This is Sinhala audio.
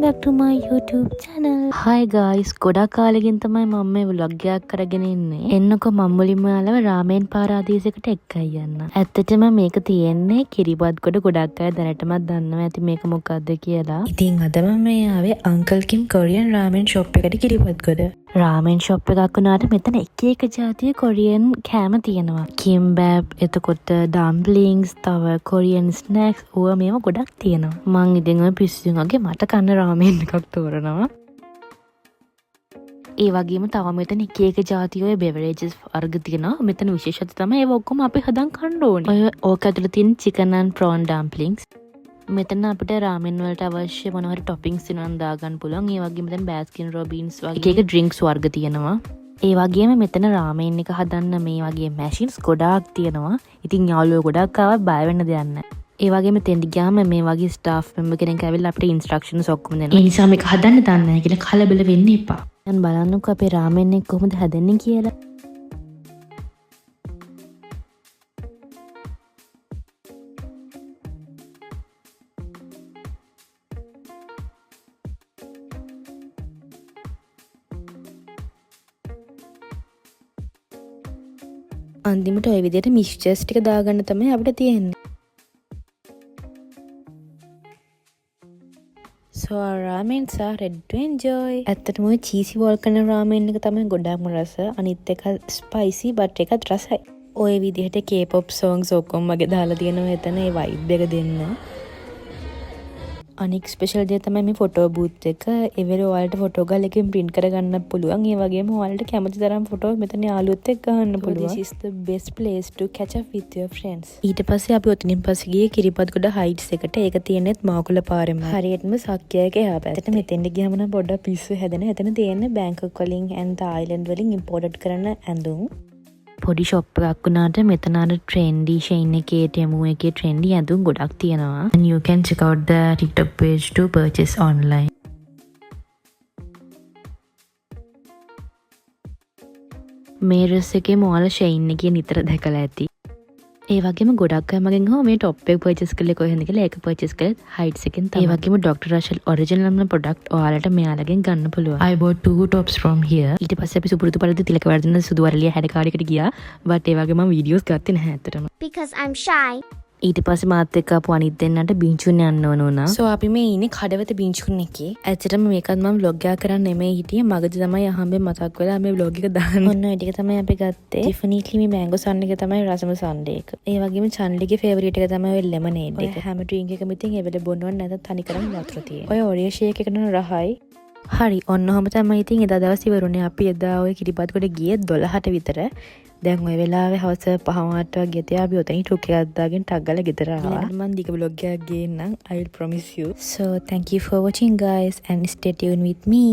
back to my YouTube channel. Hi guys, ගොඩක් කාලෙකින් තමයි මම මේ vlog එකක් කරගෙන ඉන්නේ. එන්නකො මම මුලින්ම ආලව රාමෙන් පාරාදීසයකට එක්කයි යන්න. ඇත්තටම මේක තියෙන්නේ කිරිබත්ගොඩ. ගොඩක් අය දැනටමත් දන්නවා ඇති මේක මොකක්ද කියලා. ඉතින් අද මම මේ ආවේ Uncle Kim Korean ramen shop එකට කිරිබත්ගොඩ. රාමෙන් ෂොප් එකක් වුණාට මෙතන එක එක ජාතිය කොරියන් කෑම තියෙනවා. කිම්බැබ්, එතකොට ඩම්ප්ලින්ග්ස්, තව කොරියන් ස්නැක්ස්, ඕවා මේවා ගොඩක් තියෙනවා. මං ඉතින් ඔය පිස්සුන් වගේ මට කන්න රාමෙන් එකක් තෝරනවා. ඒ වගේම තව මෙතන එක එක ජාතිය ඔය බෙවරේජස් වර්ග තියෙනවා. මෙතන විශේෂත්වය තමයි ඒව ඔක්කොම අපි හදන් කන්න ඕනේ. ඔය ඕක ඇතුළේ තියෙන chicken and prawn dumplings. මෙතන අපිට රාමෙන් වලට අවශ්‍ය මොන හරි ටොපින්ග්ස් තියෙනවා දාගන්න පුළුවන්. ඒ වගේම දැන් බෑස්කින් රොබින්ස් වගේ එක එක ඩ්‍රින්ක්ස් වර්ග තියෙනවා. ඒ වගේම මෙතන රාමෙන් එක හදන්න මේ වගේ මැෂින්ස් ගොඩාක් තියෙනවා. ඉතින් යාළුවෝ ගොඩක් ආවත් බය වෙන්න දෙයක් නැහැ. ඒ වගේම තෙන්ඩි ගියාම මේ වගේ ස්ටාෆ් මෙම්බර් කෙනෙක් ඇවිල්ලා අපිට ඉන්ස්ට්‍රක්ෂන්ස් ඔක්කොම දෙනවා. ඒ නිසා මේක හදන්න දන්නේ නැහැ කියලා කලබල වෙන්න එපා. දැන් බලන්නකෝ අපේ රාමෙන් එක කොහොමද හදන්නේ කියලා. අන්තිමට ඔය විදිහට මික්ස්චර්ස් ටික දාගන්න තමයි අපිට තියෙන්නේ. So our ramens are ready to enjoy. ඇත්තටම ඔය cheesy volcano ramen එක තමයි ගොඩක්ම රස. අනිත් එක spicy but එකත් රසයි. ඔය විදිහට K-pop songs ඔක්කොම වගේ දාලා තියෙනවා එතන ඒ vibe එක දෙන්න. අනික් ස්පෙෂල් දේ තමයි මේ ෆොටෝ බූත් එක. ඒවල ඔයාලට ෆොටෝ ගාලා එකෙන් print කරගන්න පුළුවන්. ඒ වගේම ඔයාලට කැමති තරම් ෆොටෝ මෙතන යාළුවොත් එක්ක ගන්න පුළුවන්. This is the best place to catch up with your friends. ඊට පස්සේ අපි ඔතනින් පස්සේ ගියේ කිරිබත්ගොඩ heights එකට. ඒක තියෙනෙත් මාකුල පාරෙම. හරියටම සක්කියක එහා පැත්තට. මෙතෙන්ට ගියාම නම් පොඩ්ඩක් පිස්සු හැදෙන. එතන තියෙන්නේ බැංකොක් වලින් and Thailand වලින් import කරන ඇඳුම්. පොඩි ෂොප් එකක් වුණාට මෙතන අර trendy Shein එකේ Temu එකේ trendy ඇඳුම් ගොඩක් තියෙනවා. And you can check out the TikTok page to purchase online. මේ ඩ්‍රෙස් එකේ මොවල Shein එකේ නිතර දැකලා ඇති. ඒ වගේම ගොඩක් අය මගෙන් අහුවා මේ টොප් එක පර්චේස් කළේ කොහෙන්ද කියලා. ඒක පර්චේස් කළේ Heights එකෙන් තමයි. ඒ වගේම Dr. Rachel original නම් ප්‍රොඩක්ට් ඔයාලට මෙයාලගෙන් ගන්න පුළුවන්. I bought 2 tops from here. ඊට පස්සේ අපි සුපුරුදු පරිදි තිලක වර්ධන සුදු වරලිය හැඩකාරයකට ගියා. but ඒ වගේ මම වීඩියෝස් ගත්තේ නැහැ ඇත්තටම. Because I'm shy. ඊට පස්සේ මාත් එක්ක ආපු අනිත් දෙන්නට බින්චුන් යන්න ඕන වුණා. So අපි මේ ඉන්නේ කඩවත බින්චුන් එකේ. ඇත්තටම මේකත් මම vlog එකක් කරන්න නෙමෙයි හිටියේ. මගදී තමයි අහම්බෙන් මතක් වෙලා මේ vlog එක දාන්න. ඔන්න ඔය ටික තමයි අපි ගත්තේ. Definitely මේ mango sun එක තමයි රසම sundae එක. ඒ වගේම චන්ලිගේ favorite එක තමයි ඔය lemonade එක. හැම drink එකම ඉතින් ඒ වෙලේ බොන්නව නැත්නම් තනිකරම වතුර තියෙන. ඔය Oreo shake එක නම් රහයි. හරි ඔන්න ඔහම තමයි ඉතින් එදා දවස් ඉවරුනේ. අපි එදා ඔය කිරිබත්ගොඩ ගියේ 12ට විතර. දැන් ඔය වෙලාවේ හවස 5:00 වගේ තියා අපි උතනින් ටුක් එකක් දාගෙන ටක් ගාලා ගෙදර ආවා. මම දිග vlog එකක් ගේන්නම්. I will promise you. So thank you for watching guys and stay tuned with me.